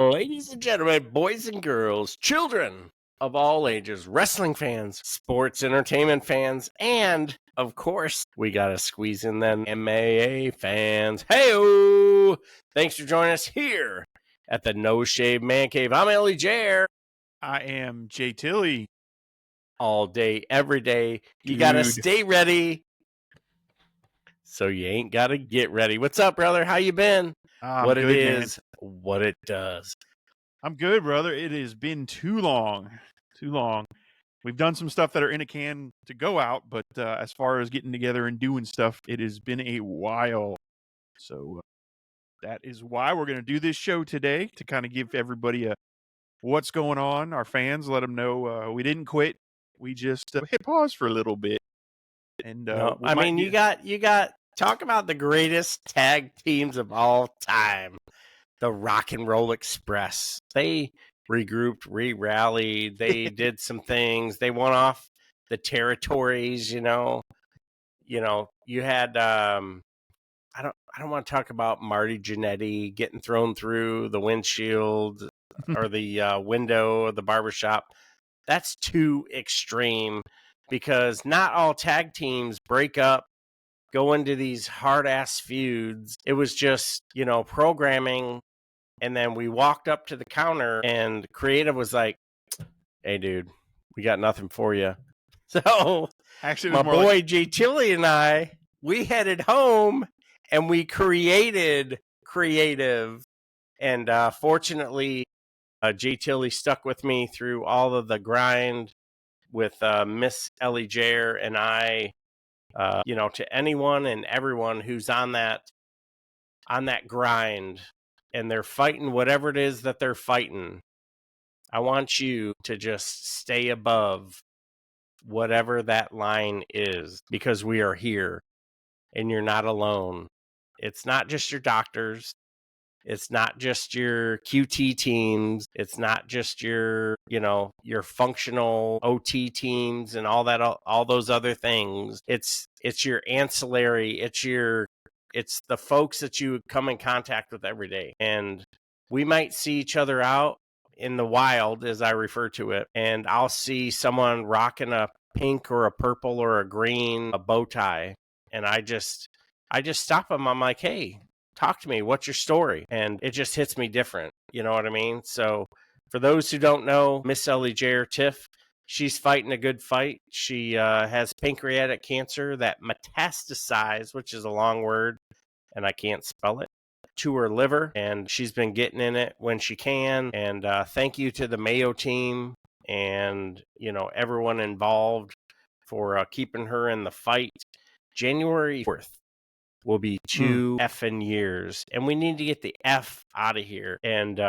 Ladies and gentlemen, boys and girls, children of all ages, wrestling fans, sports entertainment fans, and of course, we got to squeeze in them MAA fans. Hey-o! Thanks for joining us here at the No Shave Man Cave. I'm Elli Jare. I am JTilly. All day, every day. You got to stay ready, so you ain't got to get ready. What's up, brother? How you been? What it is, what it does. I'm good, brother. It has been too long. We've done some stuff that are in a can to go out, but as far as getting together and doing stuff, it has been a while. So that is why we're going to do this show today, to kind of give everybody a what's going on, our fans, let them know we didn't quit. We just hit pause for a little bit. And you got talk about the greatest tag teams of all time. The Rock and Roll Express. They regrouped, re-rallied. They did some things. They won off the territories. You had I don't want to talk about Marty Jannetty getting thrown through the windshield or the window of the barbershop. That's too extreme, because not all tag teams break up, go into these hard-ass feuds. It was just, programming. And then we walked up to the counter and creative was like, "Hey, dude, we got nothing for you." So actually, my boy JTilly and I, we headed home and we created creative. And fortunately, JTilly stuck with me through all of the grind with Miss Elli Jare and I. To anyone and everyone who's on that grind, and they're fighting whatever it is that they're fighting, I want you to just stay above whatever that line is, because we are here and you're not alone. It's not just your doctors. It's not just your QT teams. It's not just your functional OT teams and all those other things. It's your ancillary. It's the folks that you come in contact with every day. And we might see each other out in the wild, as I refer to it, and I'll see someone rocking a pink or a purple or a green, a bow tie, and I just stop them. I'm like, "Hey, talk to me. What's your story?" And it just hits me different. You know what I mean? So for those who don't know, Miss Elli Jare Tiff, she's fighting a good fight. She has pancreatic cancer that metastasized, which is a long word, and I can't spell it, to her liver. And she's been getting in it when she can. And thank you to the Mayo team and, everyone involved for keeping her in the fight. January 4th will be 2 effing years. And we need to get the F out of here. And,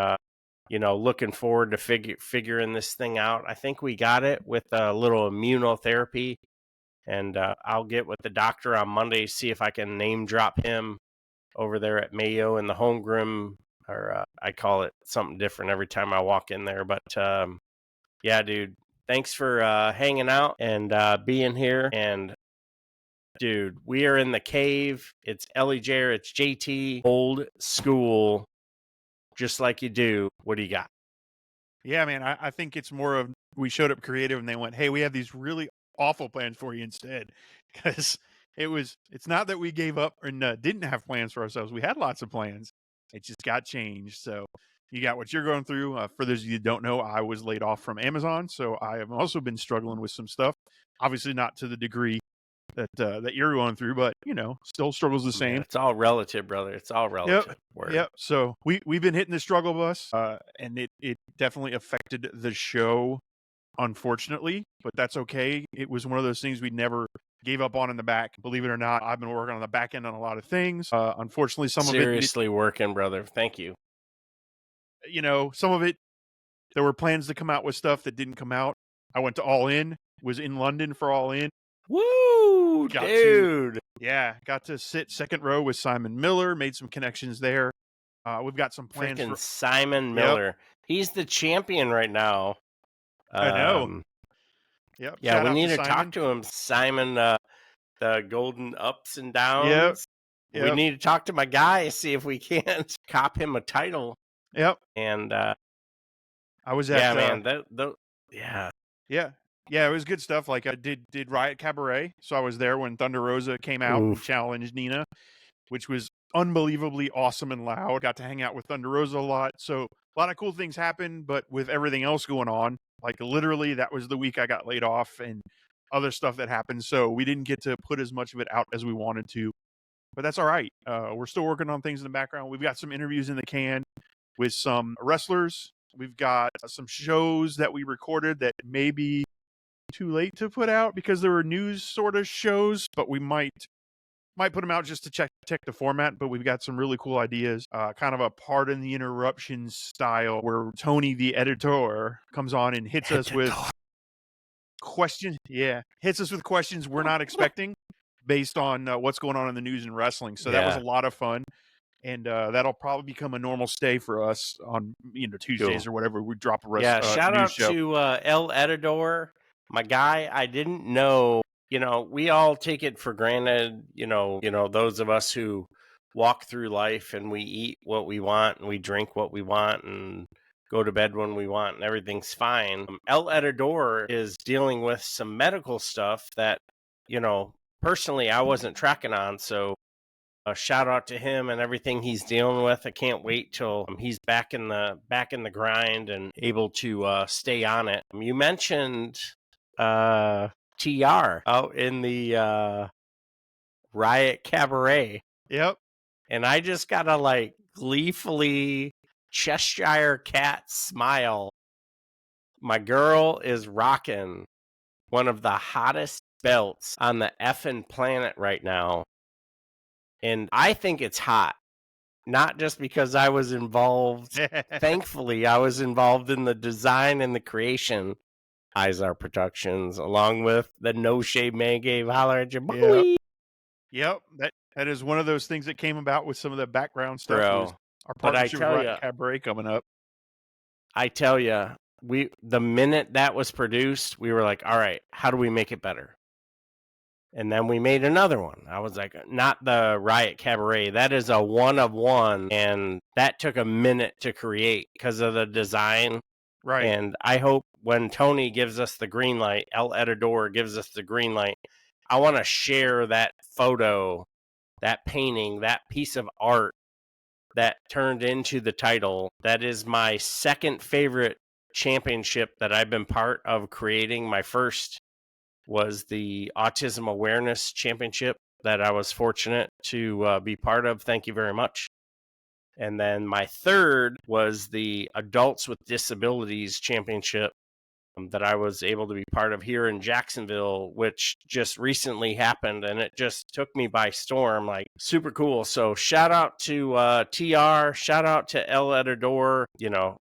looking forward to figuring this thing out. I think we got it with a little immunotherapy. And I'll get with the doctor on Monday, see if I can name drop him over there at Mayo in the homegrown, or I call it something different every time I walk in there. But yeah, dude, thanks for hanging out and being here. And dude, we are in the cave. It's Elli Jare, it's JT, old school, just like you do. What do you got? Yeah, man, I think it's more of, we showed up creative and they went, "Hey, we have these really awful plans for you instead." Because it's not that we gave up and didn't have plans for ourselves. We had lots of plans. It just got changed. So you got what you're going through. For those of you who don't know, I was laid off from Amazon. So I have also been struggling with some stuff. Obviously not to the degree that you're going through, but still struggles the same. Yeah, it's all relative, brother. It's all relative. Yep. So we've been hitting the struggle bus, and it definitely affected the show, unfortunately, but that's okay. It was one of those things we never gave up on in the back. Believe it or not, I've been working on the back end on a lot of things. Unfortunately, some of it seriously working, brother. Thank you. Some of it, there were plans to come out with stuff that didn't come out. I went to All In, was in London for All In. Woo, dude. Got to sit second row with Simon Miller, made some connections there. We've got some plans for Simon Miller. Yep. He's the champion right now. I know. Yep. Yeah, we need to talk to him, Simon, the golden ups and downs. Yep. We need to talk to my guy, see if we can't cop him a title. Yep. And I was at yeah, man, yeah. yeah. Yeah, it was good stuff. Like I did Riot Cabaret, so I was there when Thunder Rosa came out and Oof. challenged Nina, which was unbelievably awesome and loud. Got to hang out with Thunder Rosa a lot. So a lot of cool things happened, but with everything else going on, like literally that was the week I got laid off and other stuff that happened. So we didn't get to put as much of it out as we wanted to. But that's all right. We're still working on things in the background. We've got some interviews in the can with some wrestlers. We've got some shows that we recorded that may be too late to put out because there were news sort of shows, but we might put them out just to check the format. But we've got some really cool ideas, kind of a pardon the interruption style where Tony the editor comes on and hits us with questions. Yeah, hits us with questions we're not expecting based on what's going on in the news and wrestling. So that was a Yeah. lot of fun. And that'll probably become a normal stay for us on Tuesdays Cool. or whatever. We drop a Yeah, shout news out show. to El Edidor, my guy. I didn't know, we all take it for granted, those of us who walk through life and we eat what we want and we drink what we want and go to bed when we want and everything's fine. El Edidor is dealing with some medical stuff that, personally I wasn't tracking on. So a shout out to him and everything he's dealing with. I can't wait till he's back in the grind and able to stay on it. You mentioned TR out in the Riot Cabaret. Yep. And I just gotta like gleefully Cheshire cat smile. My girl is rocking one of the hottest belts on the effing planet right now. And I think it's hot. Not just because I was involved. Thankfully, I was involved in the design and the creation. Izar Productions, along with the No Shave Man Cave. Holler at your boy. Yep. That is one of those things that came about with some of the background stuff. Bro. Was our But I partnership with tell Riot ya, Cabaret coming up. I tell you, the minute that was produced, we were like, all right, how do we make it better? And then we made another one. I was like, not the Riot Cabaret. That is a one of one. And that took a minute to create because of the design. Right. And I hope when Tony gives us the green light, El Edidor gives us the green light, I want to share that photo, that painting, that piece of art that turned into the title. That is my second favorite championship that I've been part of creating. My first was the Autism Awareness Championship that I was fortunate to be part of. Thank you very much. And then my third was the Adults with Disabilities Championship that I was able to be part of here in Jacksonville, which just recently happened, and it just took me by storm. Like, super cool. So shout out to TR, shout out to El Edidor.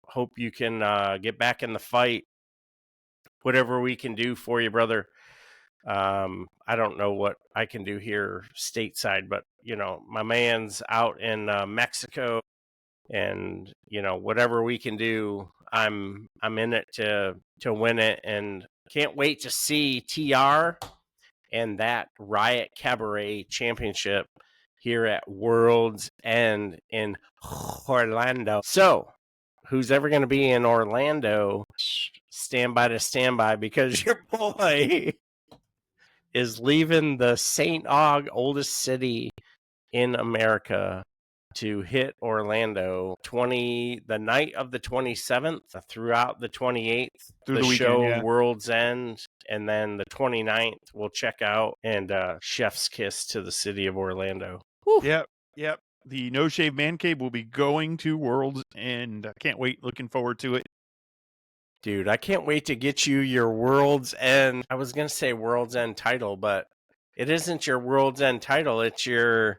Hope you can get back in the fight. Whatever we can do for you, brother. I don't know what I can do here stateside, but my man's out in Mexico, and whatever we can do, I'm in it to win it, and can't wait to see TR and that Riot Cabaret Championship here at World's End in Orlando. So, who's ever going to be in Orlando, stand by because your boy is leaving the St. Aug, oldest city in America, to hit Orlando the night of the 27th throughout the 28th. Through the weekend, show yeah. World's End, and then the 29th we'll check out and chef's kiss to the city of Orlando. Whew. Yep. The No Shave Man Cave will be going to World's End. I can't wait. Looking forward to it. Dude, I can't wait to get you your World's End. I was going to say World's End title, but it isn't your World's End title. It's your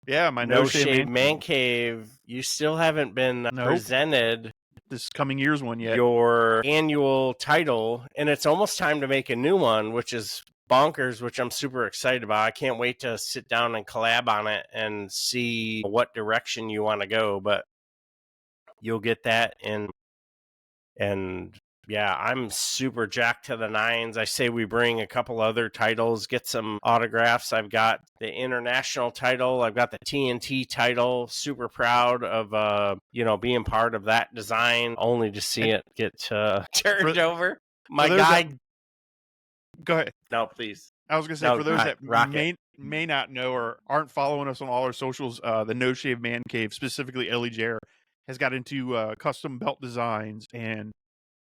my No Shave Man Cave. You still haven't been presented this coming year's one yet. Your annual title, and it's almost time to make a new one, which is bonkers, which I'm super excited about. I can't wait to sit down and collab on it and see what direction you want to go, but you'll get that and Yeah, I'm super jacked to the nines. I say we bring a couple other titles, get some autographs. I've got the international title. I've got the TNT title. Super proud of, being part of that design, only to see it get turned over. My guy. Go ahead. No, please. I was going to say, for those that may not know or aren't following us on all our socials, the No Shave Man Cave, specifically Elli Jare, has got into custom belt designs and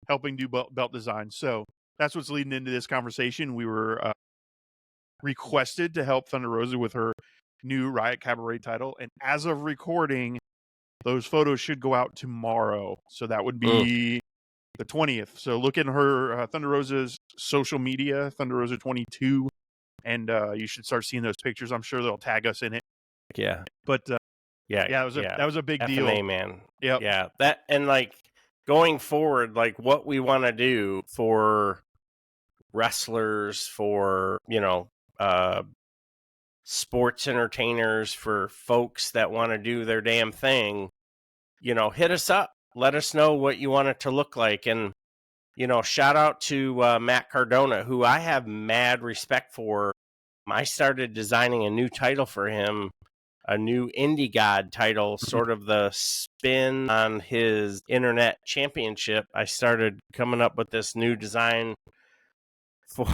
helping do belt designs. So that's what's leading into this conversation. We were requested to help Thunder Rosa with her new Riot Cabaret title. And as of recording, those photos should go out tomorrow. So that would be the 20th. So look in her Thunder Rosa's social media, Thunder Rosa 22, and you should start seeing those pictures. I'm sure they'll tag us in it. Yeah. But that was a big deal. F&A, man. Yep. Yeah. That, and like going forward, like what we want to do for wrestlers, for, sports entertainers, for folks that want to do their damn thing, hit us up. Let us know what you want it to look like. And, shout out to Matt Cardona, who I have mad respect for. I started designing a new title for him, a new Indie God title, sort of the spin on his internet championship. I started coming up with this new design for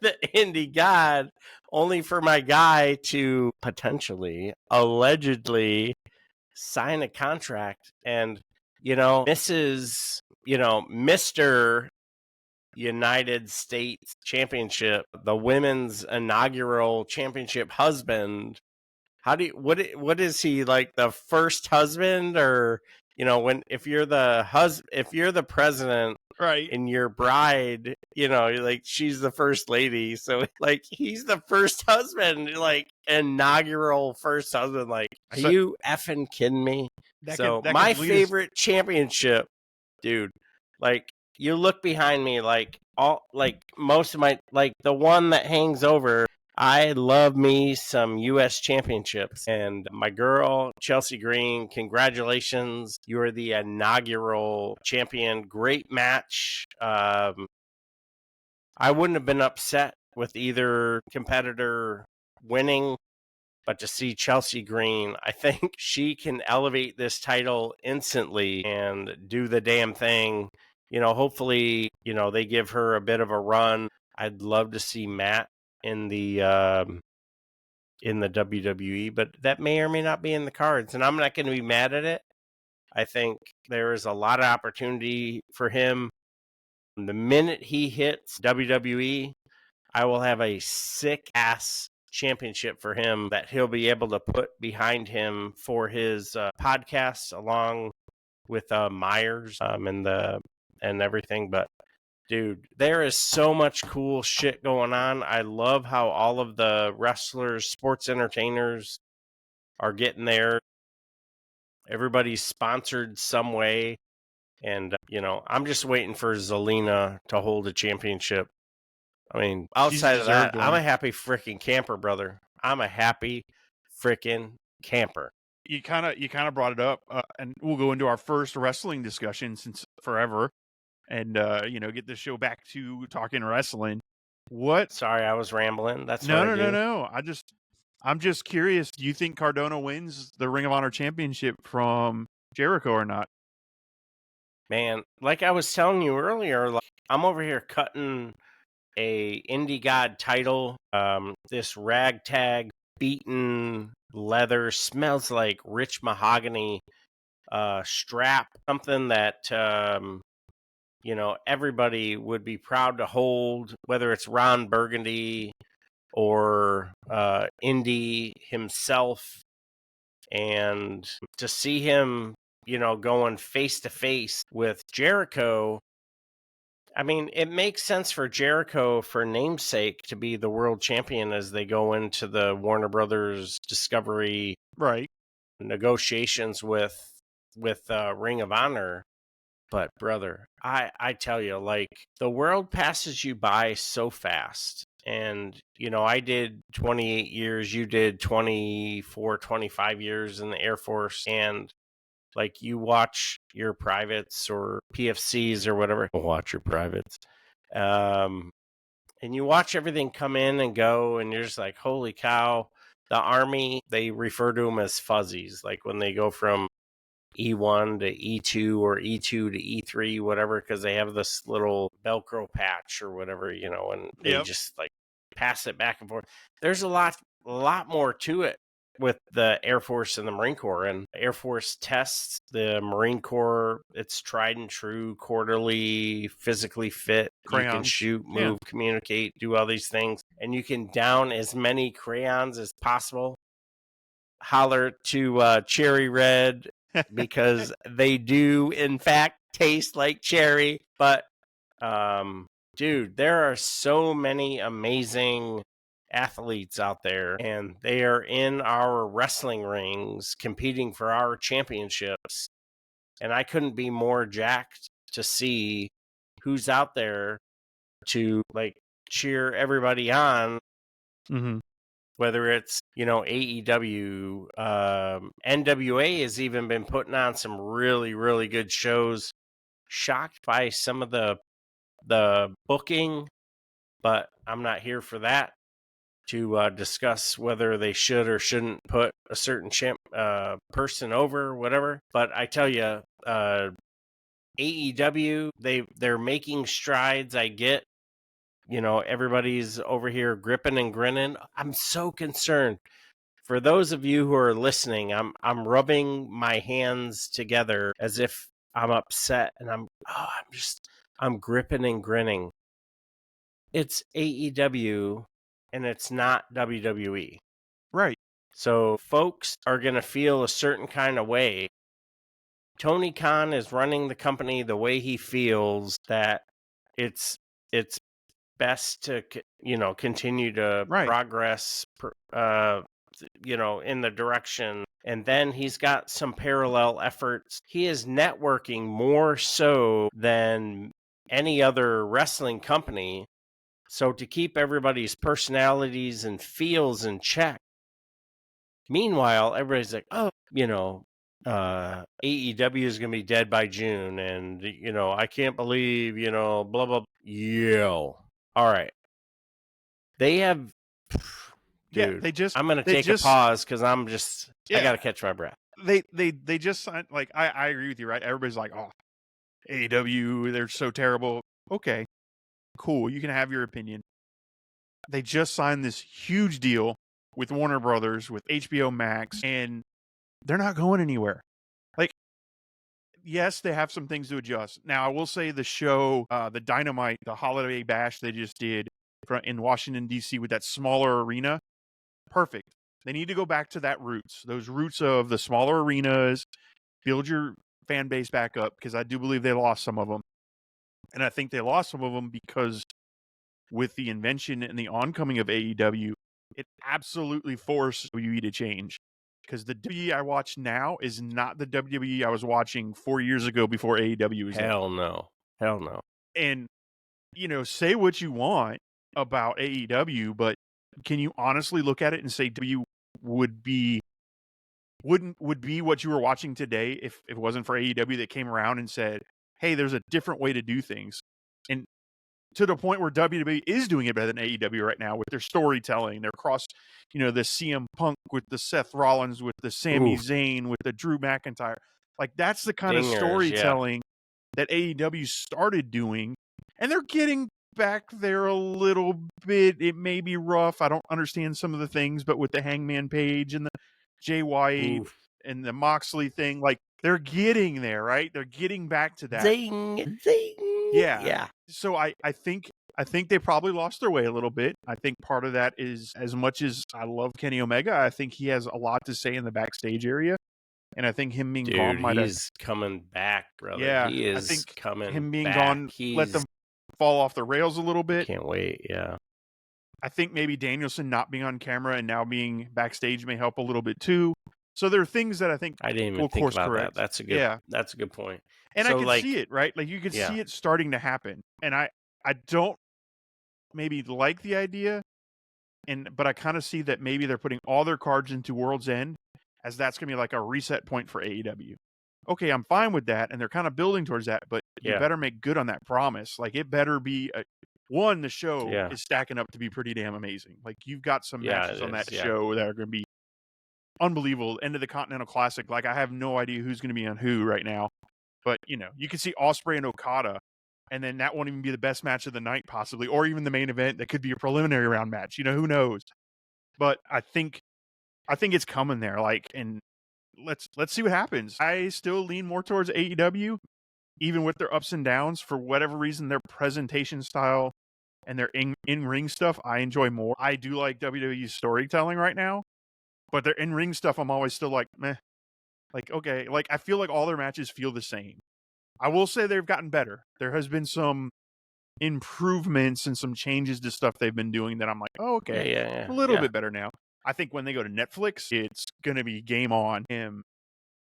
the Indie God, only for my guy to potentially, allegedly sign a contract. And, Mr. United States Championship, the women's inaugural championship husband. What is he, like the first husband, or if you're the president, right, and your bride, like she's the first lady, so like he's the first husband, like inaugural first husband. Like, are you effing kidding me? My favorite championship, dude, like, you look behind me, like most of my, like the one that hangs over, I love me some U.S. championships. And my girl, Chelsea Green, congratulations. You are the inaugural champion. Great match. I wouldn't have been upset with either competitor winning, but to see Chelsea Green, I think she can elevate this title instantly and do the damn thing. Hopefully, they give her a bit of a run. I'd love to see Matt in the WWE, but that may or may not be in the cards, and I'm not going to be mad at it. I think there is a lot of opportunity for him. The minute he hits WWE, I will have a sick ass championship for him that he'll be able to put behind him for his podcast, along with Myers and everything. But dude, there is so much cool shit going on. I love how all of the wrestlers, sports entertainers are getting there. Everybody's sponsored some way. And, I'm just waiting for Zelina to hold a championship. I mean, outside of that, I'm a happy freaking camper, brother. I'm a happy freaking camper. You kind of brought it up, and we'll go into our first wrestling discussion since forever, and get the show back to talking wrestling. Sorry, I was rambling. That's no. I'm just curious. Do you think Cardona wins the Ring of Honor Championship from Jericho or not? Man, like I was telling you earlier, like, I'm over here cutting a Indie God title. This ragtag beaten leather, smells like rich mahogany strap, something that everybody would be proud to hold, whether it's Ron Burgundy or Indy himself. And to see him, going face to face with Jericho, I mean, it makes sense for Jericho, for namesake, to be the world champion as they go into the Warner Brothers Discovery negotiations with Ring of Honor. But brother, I tell you, like, the world passes you by so fast. And, I did 28 years, you did 24, 25 years in the Air Force. And Like you watch your privates or PFCs or whatever. Watch your privates. And you watch everything come in and go, and you're just like, holy cow. The Army, they refer to them as fuzzies. Like when they go from E1 to E2 or E2 to E3, whatever, because they have this little Velcro patch or whatever, and they just like pass it back and forth. There's a lot more to it with the Air Force and the Marine Corps. And Air Force tests, the Marine Corps, it's tried and true, quarterly, physically fit. Crayons. You can shoot, move, communicate, do all these things. And you can down as many crayons as possible. Holler to Cherry Red because they do, in fact, taste like cherry. But, dude, there are so many amazing athletes out there, and they are in our wrestling rings competing for our championships. And I couldn't be more jacked to see who's out there to like cheer everybody on. Mm-hmm. Whether it's, AEW, NWA has even been putting on some really, really good shows. Shocked by some of the booking, but I'm not here for that to discuss whether they should or shouldn't put a certain person over, whatever. But I tell you, AEW, they're making strides. I get, everybody's over here gripping and grinning. I'm so concerned. For those of you who are listening, I'm rubbing my hands together as if I'm upset, and I'm gripping and grinning. It's AEW and it's not WWE. Right. So folks are going to feel a certain kind of way. Tony Khan is running the company the way he feels that it's best to, continue to progress, in the direction. And then he's got some parallel efforts. He is networking more so than any other wrestling company. So to keep everybody's personalities and feels in check. Meanwhile, everybody's like, oh, AEW is going to be dead by June. And, I can't believe, blah, blah. Yo. All right. They have, dude, I'm going to take a pause because I got to catch my breath. They just signed, like, I agree with you, right? Everybody's like, oh, AEW, they're so terrible. Okay, cool. You can have your opinion. They just signed this huge deal with Warner Brothers, with HBO Max, and they're not going anywhere. Like, yes, they have some things to adjust. Now, I will say the show, the Dynamite, the Holiday Bash they just did in Washington, D.C. with that smaller arena, perfect. They need to go back to those roots of the smaller arenas, build your fan base back up, because I do believe they lost some of them. And I think they lost some of them because with the invention and the oncoming of AEW, it absolutely forced WWE to change. Because the WWE I watch now is not the WWE I was watching 4 years ago before AEW was Hell no. And, say what you want about AEW, but can you honestly look at it and say W would be what you were watching today if it wasn't for AEW that came around and said, hey, there's a different way to do things? And to the point where WWE is doing it better than AEW right now with their storytelling, their cross, the CM Punk with the Seth Rollins, with the Sami Zayn, with the Drew McIntyre. Like, that's the kind of storytelling that AEW started doing, and they're getting back there a little bit. It may be rough. I don't understand some of the things, but with the Hangman Page and the Jay White and the Moxley thing, like, they're getting there, right? They're getting back to that. Zing. Yeah. So I think they probably lost their way a little bit. I think part of that is, as much as I love Kenny Omega, I think he has a lot to say in the backstage area. And I think him being gone might have... he's coming back, brother. Yeah, he is I think coming him being back. gone let them fall off the rails a little bit. Can't wait, yeah. I think maybe Danielson not being on camera and now being backstage may help a little bit too. So there are things that I think I didn't even think about that. That's a good point. And so, I can see it, right? Like, you could see it starting to happen. And I don't maybe like the idea, but I kind of see that maybe they're putting all their cards into World's End, as that's going to be like a reset point for AEW. okay, I'm fine with that, and they're kind of building towards that, but you Yeah. better make good on that promise. Like, it better be the show Yeah. is stacking up to be pretty damn amazing. Like, you've got some Yeah, matches it on that is. Yeah. show that are going to be unbelievable. End of the Continental Classic. Like, I have no idea who's going to be on who right now, but you can see Ospreay and Okada, and then that won't even be the best match of the night, possibly, or even the main event. That could be a preliminary round match. Who knows? But I think it's coming there. Like, and let's see what happens. I still lean more towards AEW, even with their ups and downs. For whatever reason, their presentation style and their in-ring stuff, I enjoy more. I do like WWE's storytelling right now, but their in-ring stuff, I'm always still like, meh. Like, okay, like I feel like all their matches feel the same. I will say they've gotten better. There has been some improvements and some changes to stuff they've been doing that I'm like, oh, okay, Yeah. a little bit better now. I think when they go to Netflix, it's gonna be game on him.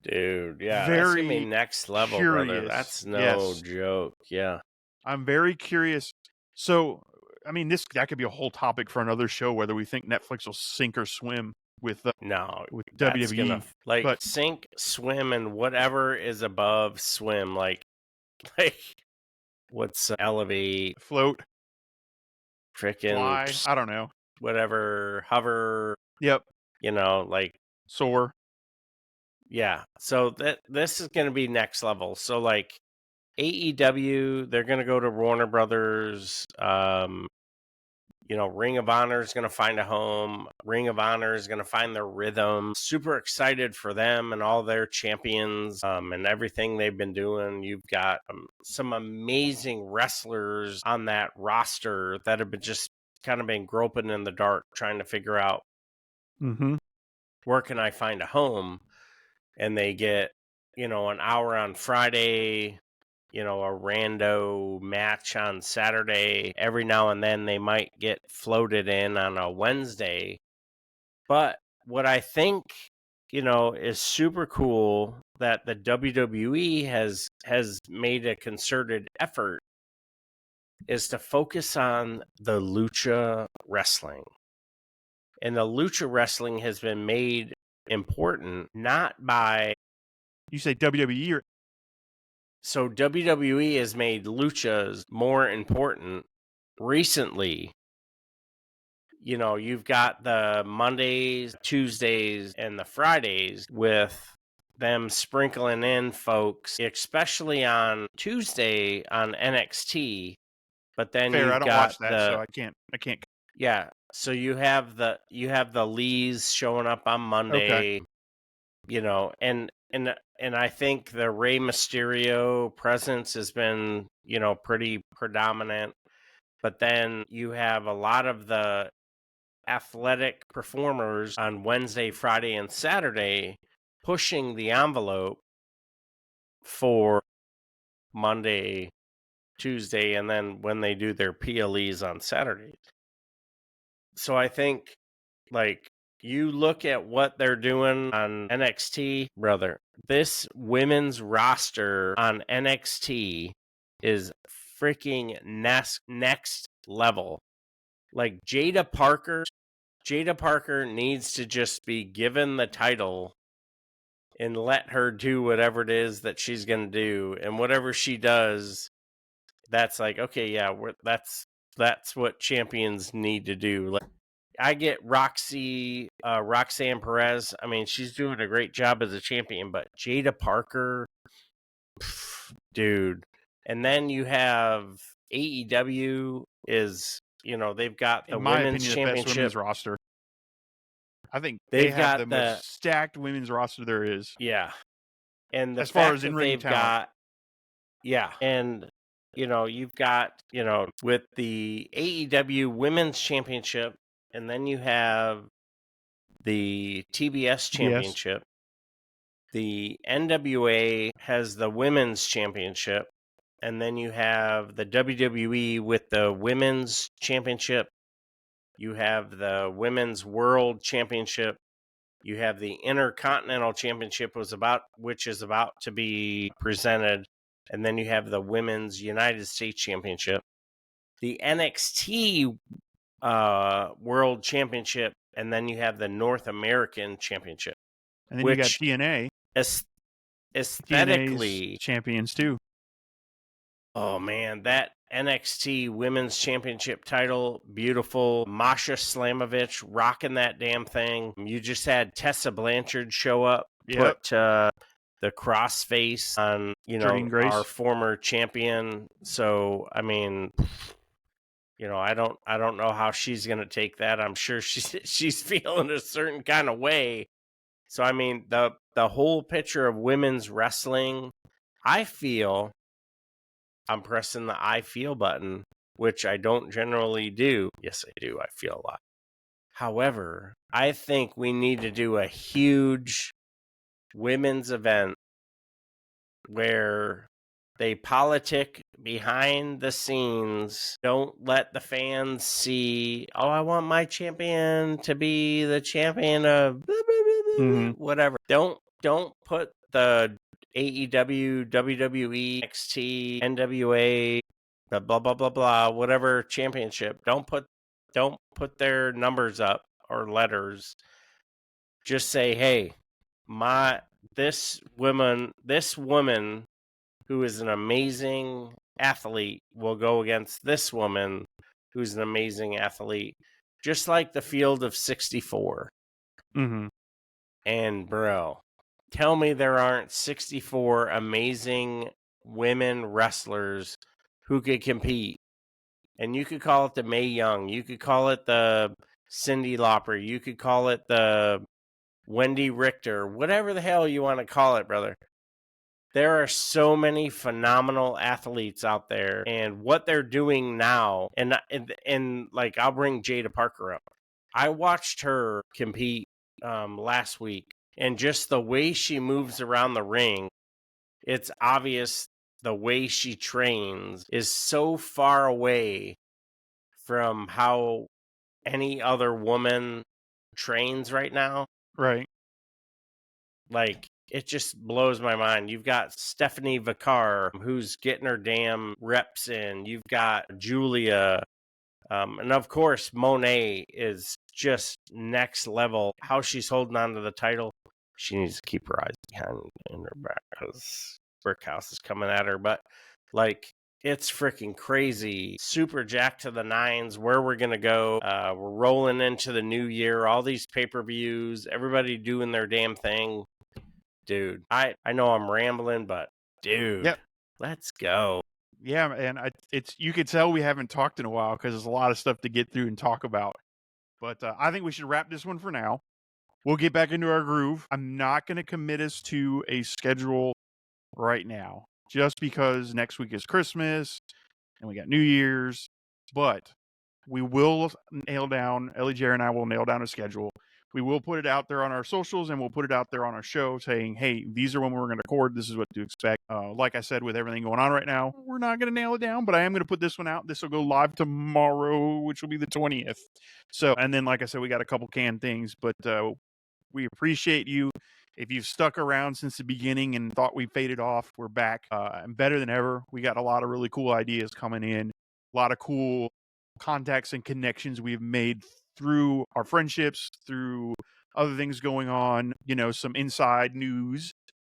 Dude, yeah, that's gonna be Very next level, brother. curious. That's no Yes. joke. Yeah. I'm very curious. So, I mean, that could be a whole topic for another show, whether we think Netflix will sink or swim with No, that's gonna WWE. But sink, swim, and whatever is above swim. Like what's elevate, float, freaking fly, I don't know. whatever, hover. Yep. Like Soar. yeah. So this is gonna be next level. So like AEW, they're gonna go to Warner Brothers. Ring of Honor is going to find a home. Ring of Honor is going to find their rhythm. Super excited for them and all their champions and everything they've been doing. You've got some amazing wrestlers on that roster that have been just kind of been groping in the dark, trying to figure out where can I find a home? And they get, an hour on Friday, a rando match on Saturday. Every now and then they might get floated in on a Wednesday. But what I think, is super cool that the WWE has made a concerted effort is to focus on the lucha wrestling. And the lucha wrestling has been made important not by... You say WWE or... So WWE has made luchas more important recently. You've got the Mondays, Tuesdays, and the Fridays with them sprinkling in folks, especially on Tuesday on NXT. But then Fair, I you've don't got watch that, so I can't. Yeah, so you have the Lees showing up on Monday. Okay. And I think the Rey Mysterio presence has been, pretty predominant. But then you have a lot of the athletic performers on Wednesday, Friday, and Saturday pushing the envelope for Monday, Tuesday, and then when they do their PLEs on Saturdays. So I think, you look at what they're doing on NXT, brother, this women's roster on NXT is freaking next level. Like Jada Parker needs to just be given the title and let her do whatever it is that she's going to do. And whatever she does, that's like, okay, yeah, that's what champions need to do. Like, I get Roxanne Perez. I mean, she's doing a great job as a champion, but Jada Parker, dude. And then you have AEW is, they've got the In my women's opinion, the best championship women's roster. I think They've they have got the most stacked women's roster there is. Yeah. And the as far fact as that in-ring they've talent. got, yeah. And, you've got, with the AEW Women's Championship, and then you have the TBS Championship. The NWA has the Women's Championship, and then you have the WWE with the Women's Championship. You have the Women's World Championship. You have the Intercontinental Championship, which is about to be presented, and then you have the Women's United States Championship, the NXT World Championship, and then you have the North American Championship. And then you got TNA. aesthetically, champions too. oh man, that NXT Women's Championship title, beautiful. Masha Slamovich rocking that damn thing. You just had Tessa Blanchard show up, Yep. put the crossface on, Jordynne Grace. our former champion. So, I mean, I don't know how she's gonna take that. I'm sure she's feeling a certain kind of way. So, I mean, the whole picture of women's wrestling, I feel. I'm pressing the I feel button, which I don't generally do. Yes, I do. I feel a lot. However, I think we need to do a huge women's event where they politic behind the scenes. Don't let the fans see, oh, I want my champion to be the champion of whatever. Don't put the AEW, WWE, NXT, NWA, the blah blah blah blah, whatever championship. Don't put their numbers up or letters. Just say, hey, this woman who is an amazing athlete will go against this woman who's an amazing athlete. Just like the field of 64. Mm-hmm. And bro, tell me there aren't 64 amazing women wrestlers who could compete. And you could call it the Mae Young. You could call it the Cyndi Lauper. You could call it the Wendy Richter. Whatever the hell you want to call it, brother. There are so many phenomenal athletes out there. And what they're doing now, and like, I'll bring Jada Parker up. I watched her compete last week. And just the way she moves around the ring, it's obvious the way she trains is so far away from how any other woman trains right now. Right. Like, it just blows my mind. You've got Stephanie Vicar, who's getting her damn reps in. You've got Julia. And of course, Monet is just next level. How she's holding on to the title. She needs to keep her eyes behind in her back because Brickhouse is coming at her. But, like, it's freaking crazy. Super jacked to the nines, where we're going to go. We're rolling into the new year. All these pay-per-views. Everybody doing their damn thing. Dude, I know I'm rambling, but, dude, Yep. Let's go. Yeah, and you could tell we haven't talked in a while because there's a lot of stuff to get through and talk about. But I think we should wrap this one for now. We'll get back into our groove. I'm not going to commit us to a schedule right now, just because next week is Christmas and we got New Year's. But we will nail down, Elli Jare and I will nail down a schedule. We will put it out there on our socials and we'll put it out there on our show saying, hey, these are when we're going to record. This is what to expect. Like I said, with everything going on right now, we're not going to nail it down, but I am going to put this one out. This will go live tomorrow, which will be the 20th. So, and then, like I said, we got a couple canned things, but we appreciate you. If you've stuck around since the beginning and thought we faded off, we're back and better than ever. We got a lot of really cool ideas coming in, a lot of cool contacts and connections we've made through our friendships, through other things going on, some inside news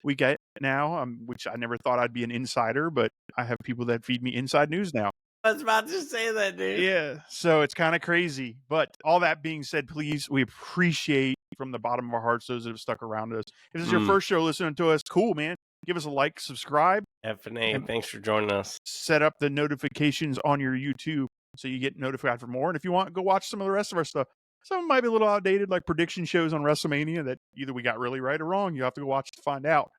we get now, which I never thought I'd be an insider, but I have people that feed me inside news now. I was about to say that, dude. Yeah, so it's kind of crazy. But all that being said, please, we appreciate from the bottom of our hearts those that have stuck around us. If this is your first show listening to us, cool, man. Give us a like, subscribe. F&A, thanks for joining us. Set up the notifications on your YouTube so you get notified for more. And if you want, go watch some of the rest of our stuff. Some might be a little outdated, like prediction shows on WrestleMania that either we got really right or wrong. You have to go watch to find out.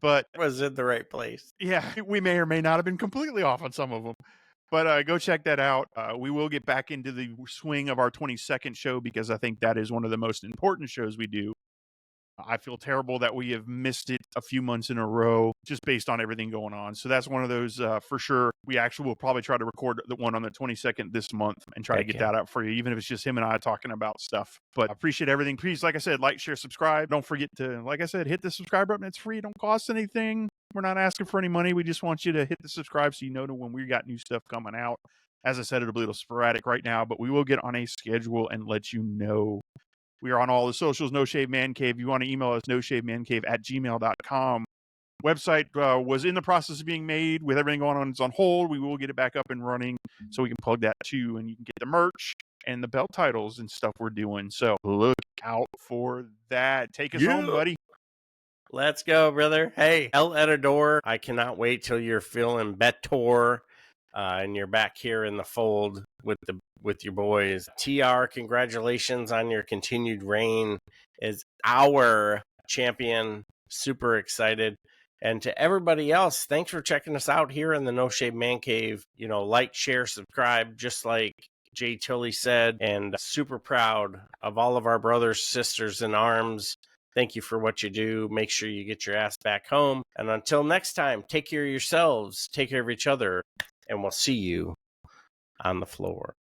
But was in the right place. Yeah, we may or may not have been completely off on some of them. But go check that out. We will get back into the swing of our 22nd show because I think that is one of the most important shows we do. I feel terrible that we have missed it a few months in a row just based on everything going on. So that's one of those for sure. We actually will probably try to record the one on the 22nd this month and try to get that out for you, even if it's just him and I talking about stuff. But I appreciate everything. Please, like I said, like, share, subscribe. Don't forget to, like I said, hit the subscribe button. It's free. Don't cost anything. We're not asking for any money. We just want you to hit the subscribe so you know when we got new stuff coming out. As I said, it'll be a little sporadic right now, but we will get on a schedule and let you know. We are on all the socials, No Shave Man Cave. You want to email us, noshavemancave@gmail.com. Website was in the process of being made. With everything going on, it's on hold. We will get it back up and running so we can plug that too, and you can get the merch and the belt titles and stuff we're doing. So look out for that. Take us home, buddy. Let's go, brother. Hey, El Edador, I cannot wait till you're feeling better and you're back here in the fold with your boys. TR, congratulations on your continued reign as our champion. Super excited. And to everybody else, thanks for checking us out here in the No Shave Man Cave. You know, like, share, subscribe, just like JTilly said, and super proud of all of our brothers, sisters in arms. Thank you for what you do. Make sure you get your ass back home. And until next time, take care of yourselves, take care of each other, and we'll see you on the floor.